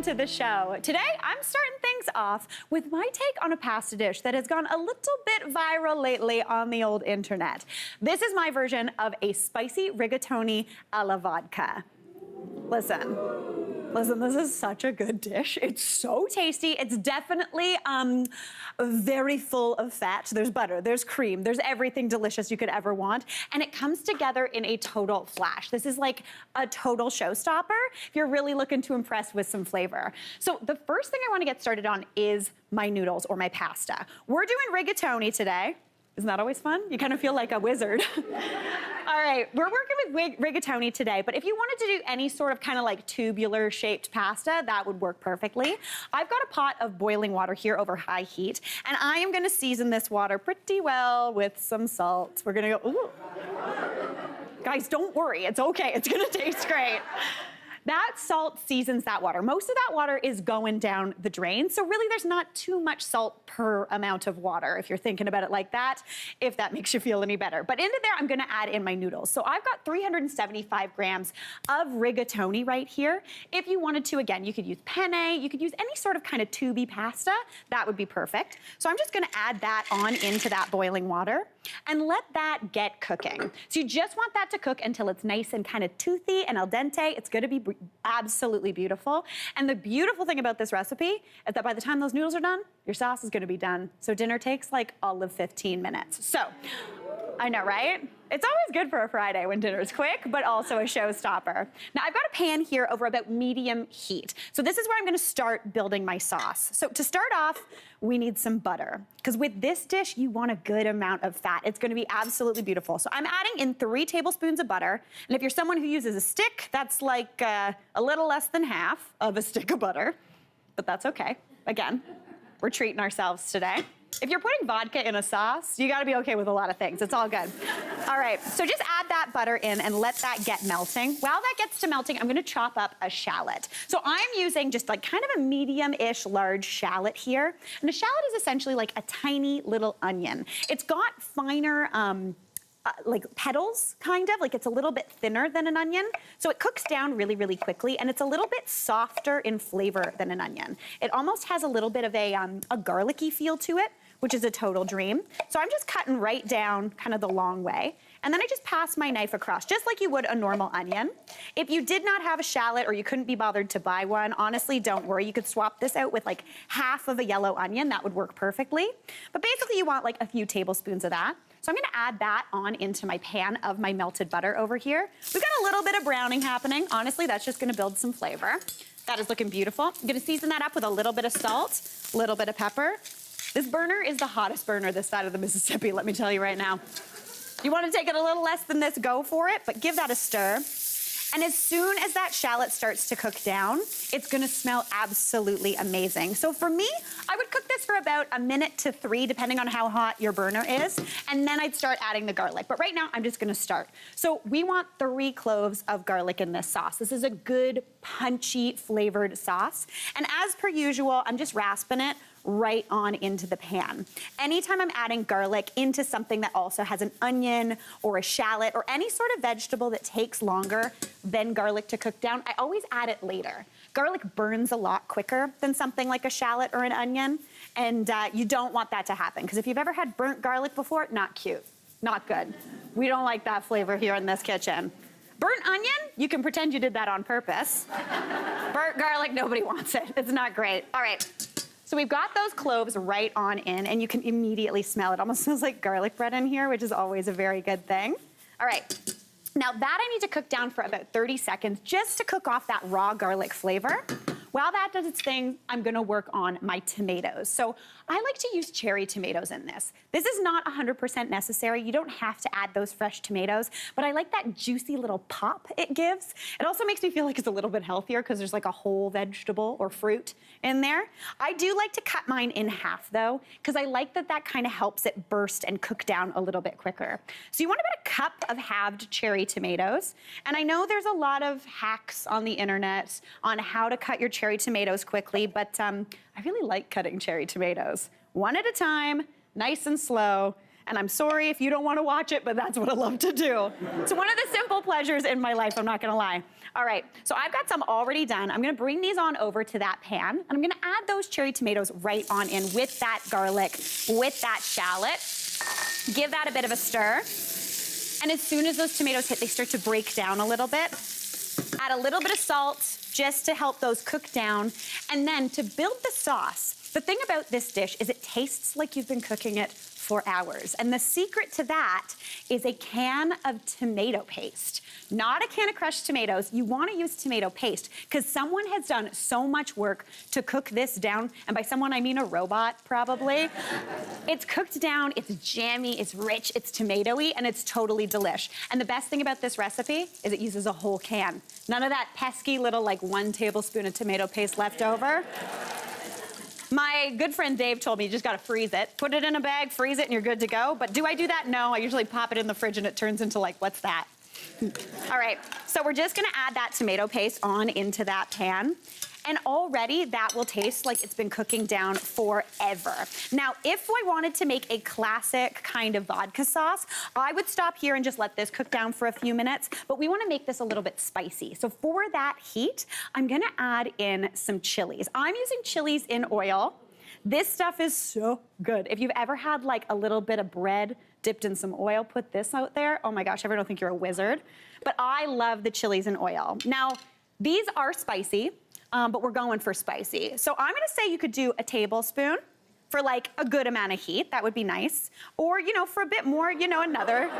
to the show. Today, I'm starting things off with my take on a pasta dish that has gone a little bit viral lately on the old internet. This is my version of a spicy rigatoni alla vodka. Listen, this is such a good dish. It's so tasty. It's definitely very full of fat. There's butter, there's cream, there's everything delicious you could ever want. And it comes together in a total flash. This is like a total showstopper if you're really looking to impress with some flavor. So the first thing I want to get started on is my noodles or my pasta. We're doing rigatoni today. Isn't that always fun? You kind of feel like a wizard. All right, we're working with rigatoni today, but if you wanted to do any sort of kind of like tubular shaped pasta, that would work perfectly. I've got a pot of boiling water here over high heat, and I am gonna season this water pretty well with some salt. We're gonna go, ooh. Guys, don't worry, it's okay, it's gonna taste great. That salt seasons that water. Most of that water is going down the drain, so really there's not too much salt per amount of water, if you're thinking about it like that, if that makes you feel any better. But into there, I'm gonna add in my noodles. So I've got 375 grams of rigatoni right here. If you wanted to, again, you could use penne, you could use any sort of kind of tubey pasta, that would be perfect. So I'm just gonna add that on into that boiling water and let that get cooking. So you just want that to cook until it's nice and kind of toothy and al dente. It's gonna be absolutely beautiful. And the beautiful thing about this recipe is that by the time those noodles are done, your sauce is gonna be done. So dinner takes like all of 15 minutes. So, I know, right? It's always good for a Friday when dinner's quick, but also a showstopper. Now, I've got a pan here over about medium heat. So this is where I'm gonna start building my sauce. So to start off, we need some butter, because with this dish, you want a good amount of fat. It's gonna be absolutely beautiful. So I'm adding in 3 tablespoons of butter, and if you're someone who uses a stick, that's like a little less than half of a stick of butter, but that's okay. Again, we're treating ourselves today. If you're putting vodka in a sauce, you gotta be okay with a lot of things. It's all good. All right, so just add that butter in and let that get melting. While that gets to melting, I'm gonna chop up a shallot. So I'm using just like kind of a medium-ish large shallot here. And a shallot is essentially like a tiny little onion. It's got finer, like petals, kind of, like it's a little bit thinner than an onion. So it cooks down really, really quickly, and it's a little bit softer in flavor than an onion. It almost has a little bit of a garlicky feel to it, which is a total dream. So I'm just cutting right down kind of the long way. And then I just pass my knife across, just like you would a normal onion. If you did not have a shallot or you couldn't be bothered to buy one, honestly, don't worry. You could swap this out with like half of a yellow onion. That would work perfectly. But basically you want like a few tablespoons of that. So I'm gonna add that on into my pan of my melted butter over here. We've got a little bit of browning happening. Honestly, that's just gonna build some flavor. That is looking beautiful. I'm gonna season that up with a little bit of salt, a little bit of pepper. This burner is the hottest burner this side of the Mississippi, let me tell you right now. You want to take it a little less than this, go for it, but give that a stir. And as soon as that shallot starts to cook down, it's gonna smell absolutely amazing. So for me, I would cook this for about 1 to 3 minutes, depending on how hot your burner is, and then I'd start adding the garlic. But right now, I'm just gonna start. So we want 3 cloves of garlic in this sauce. This is a good, punchy, flavored sauce. And as per usual, I'm just rasping it right on into the pan. Anytime I'm adding garlic into something that also has an onion or a shallot or any sort of vegetable that takes longer than garlic to cook down, I always add it later. Garlic burns a lot quicker than something like a shallot or an onion, and you don't want that to happen, because if you've ever had burnt garlic before, not cute, not good. We don't like that flavor here in this kitchen. Burnt onion, you can pretend you did that on purpose. Burnt garlic, nobody wants it. It's not great. All right. So we've got those cloves right on in, and you can immediately smell it. Almost smells like garlic bread in here, which is always a very good thing. All right, now that I need to cook down for about 30 seconds just to cook off that raw garlic flavor. While that does its thing, I'm gonna work on my tomatoes. So I like to use cherry tomatoes in this. This is not 100% necessary. You don't have to add those fresh tomatoes, but I like that juicy little pop it gives. It also makes me feel like it's a little bit healthier because there's like a whole vegetable or fruit in there. I do like to cut mine in half though, because I like that that kind of helps it burst and cook down a little bit quicker. So you want about a cup of halved cherry tomatoes. And I know there's a lot of hacks on the internet on how to cut your cherry tomatoes quickly, but I really like cutting cherry tomatoes. One at a time, nice and slow, And I'm sorry if you don't want to watch it, but that's what I love to do. It's one of the simple pleasures in my life, I'm not gonna lie. All right, so I've got some already done. I'm gonna bring these on over to that pan, and I'm gonna add those cherry tomatoes right on in with that garlic, with that shallot. Give that a bit of a stir. And as soon as those tomatoes hit, they start to break down a little bit. Add a little bit of salt just to help those cook down. And then to build the sauce, the thing about this dish is it tastes like you've been cooking it for hours. And the secret to that is a can of tomato paste. Not a can of crushed tomatoes. You want to use tomato paste because someone has done so much work to cook this down. And by someone, I mean a robot, probably. It's cooked down, it's jammy, it's rich, it's tomatoey, and it's totally delish. And the best thing about this recipe is it uses a whole can. None of that pesky little, like, 1 tablespoon of tomato paste left over. My good friend Dave told me you just gotta freeze it. Put it in a bag, freeze it, and you're good to go. But do I do that? No, I usually pop it in the fridge and it turns into like, what's that? All right, so we're just gonna add that tomato paste on into that pan. And already that will taste like it's been cooking down forever. Now, if I wanted to make a classic kind of vodka sauce, I would stop here and just let this cook down for a few minutes, but we wanna make this a little bit spicy. So for that heat, I'm gonna add in some chilies. I'm using chilies in oil. This stuff is so good. If you've ever had like a little bit of bread dipped in some oil, put this out there. Oh my gosh, everyone will think you're a wizard. But I love the chilies in oil. Now, these are spicy. But we're going for spicy. So I'm gonna say you could do a tablespoon for like a good amount of heat. That would be nice. Or, you know, for a bit more, you know, another.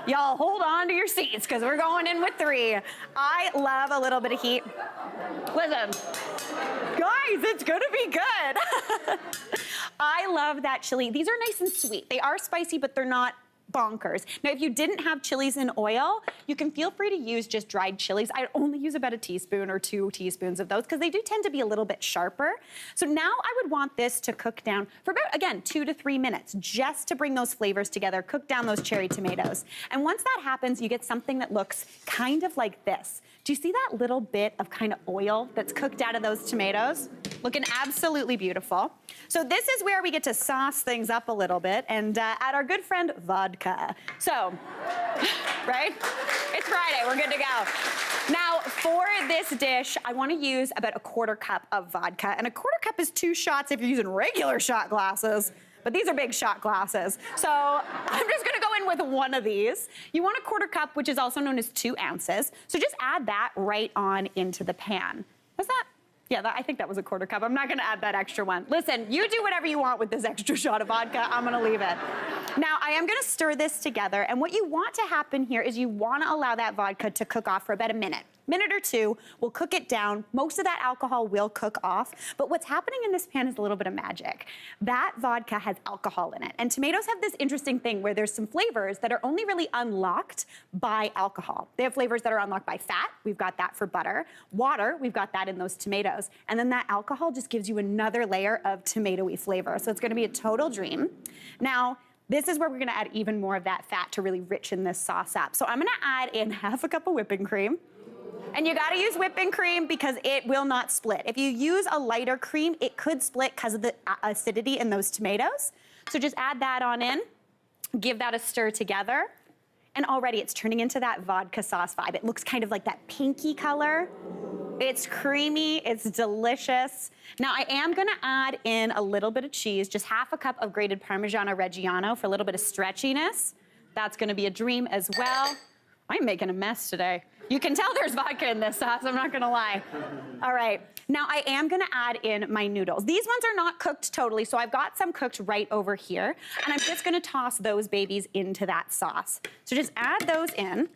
Y'all hold on to your seats because we're going in with 3. I love a little bit of heat. Listen, guys, it's gonna be good. I love that chili. These are nice and sweet. They are spicy, but they're not bonkers. Now, if you didn't have chilies in oil, you can feel free to use just dried chilies. I only use about a teaspoon or 2 teaspoons of those because they do tend to be a little bit sharper. So now I would want this to cook down for about, again, 2 to 3 minutes, just to bring those flavors together, cook down those cherry tomatoes. And once that happens, you get something that looks kind of like this. Do you see that little bit of kind of oil that's cooked out of those tomatoes? Looking absolutely beautiful. So this is where we get to sauce things up a little bit and add our good friend vodka. So, right? It's Friday, we're good to go. Now, for this dish, I want to use about a 1/4 cup of vodka. And a 1/4 cup is 2 shots if you're using regular shot glasses. But these are big shot glasses. So I'm just gonna go in with 1 of these. You want a 1/4 cup, which is also known as 2 ounces. So just add that right on into the pan. What's that? Yeah, I think that was a 1/4 cup. I'm not gonna add that extra one. Listen, you do whatever you want with this extra shot of vodka. I'm gonna leave it. Now, I am gonna stir this together, and what you want to happen here is you wanna allow that vodka to cook off for about a minute or 2. We'll cook it down. Most of that alcohol will cook off, but what's happening in this pan is a little bit of magic. That vodka has alcohol in it, and tomatoes have this interesting thing where there's some flavors that are only really unlocked by alcohol. They have flavors that are unlocked by fat. We've got that for butter. Water, we've got that in those tomatoes. And then that alcohol just gives you another layer of tomatoey flavor. So it's gonna be a total dream. Now, this is where we're gonna add even more of that fat to really richen this sauce up. So I'm gonna add in 1/2 cup of whipping cream. And you gotta use whipping cream because it will not split. If you use a lighter cream, it could split because of the acidity in those tomatoes. So just add that on in, give that a stir together. And already it's turning into that vodka sauce vibe. It looks kind of like that pinky color. It's creamy, it's delicious. Now I am gonna add in a little bit of cheese, just 1/2 cup of grated Parmigiano Reggiano for a little bit of stretchiness. That's gonna be a dream as well. I'm making a mess today. You can tell there's vodka in this sauce, I'm not gonna lie. All right, now I am gonna add in my noodles. These ones are not cooked totally, so I've got some cooked right over here, and I'm just gonna toss those babies into that sauce. So just add those in.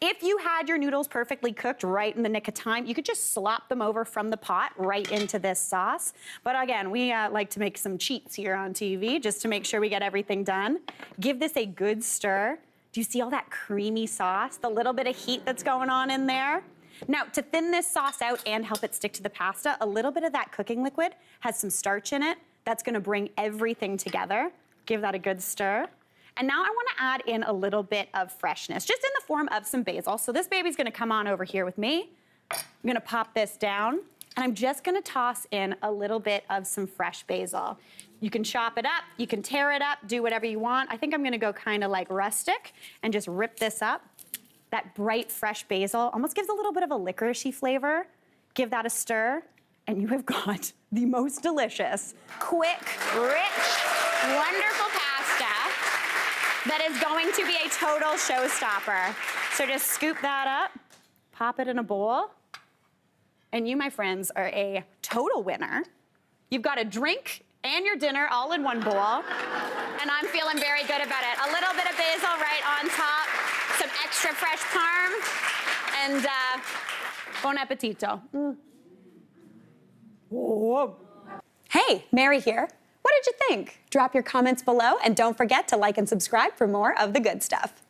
If you had your noodles perfectly cooked right in the nick of time, you could just slop them over from the pot right into this sauce. But again, we like to make some cheats here on TV just to make sure we get everything done. Give this a good stir. Do you see all that creamy sauce, the little bit of heat that's going on in there? Now, to thin this sauce out and help it stick to the pasta, a little bit of that cooking liquid has some starch in it. That's gonna bring everything together. Give that a good stir. And now I wanna add in a little bit of freshness, just in the form of some basil. So this baby's gonna come on over here with me. I'm gonna pop this down, and I'm just gonna toss in a little bit of some fresh basil. You can chop it up, you can tear it up, do whatever you want. I think I'm gonna go kind of like rustic and just rip this up. That bright, fresh basil almost gives a little bit of a licoricey flavor. Give that a stir, and you have got the most delicious, quick, rich, wonderful pasta that is going to be a total showstopper. So just scoop that up, pop it in a bowl, and you, my friends, are a total winner. You've got a drink and your dinner all in one bowl, and I'm feeling very good about it. A little bit of basil right on top, some extra fresh parm, and bon appetito. Whoa. Hey, Mary here. What did you think? Drop your comments below, and don't forget to like and subscribe for more of the good stuff.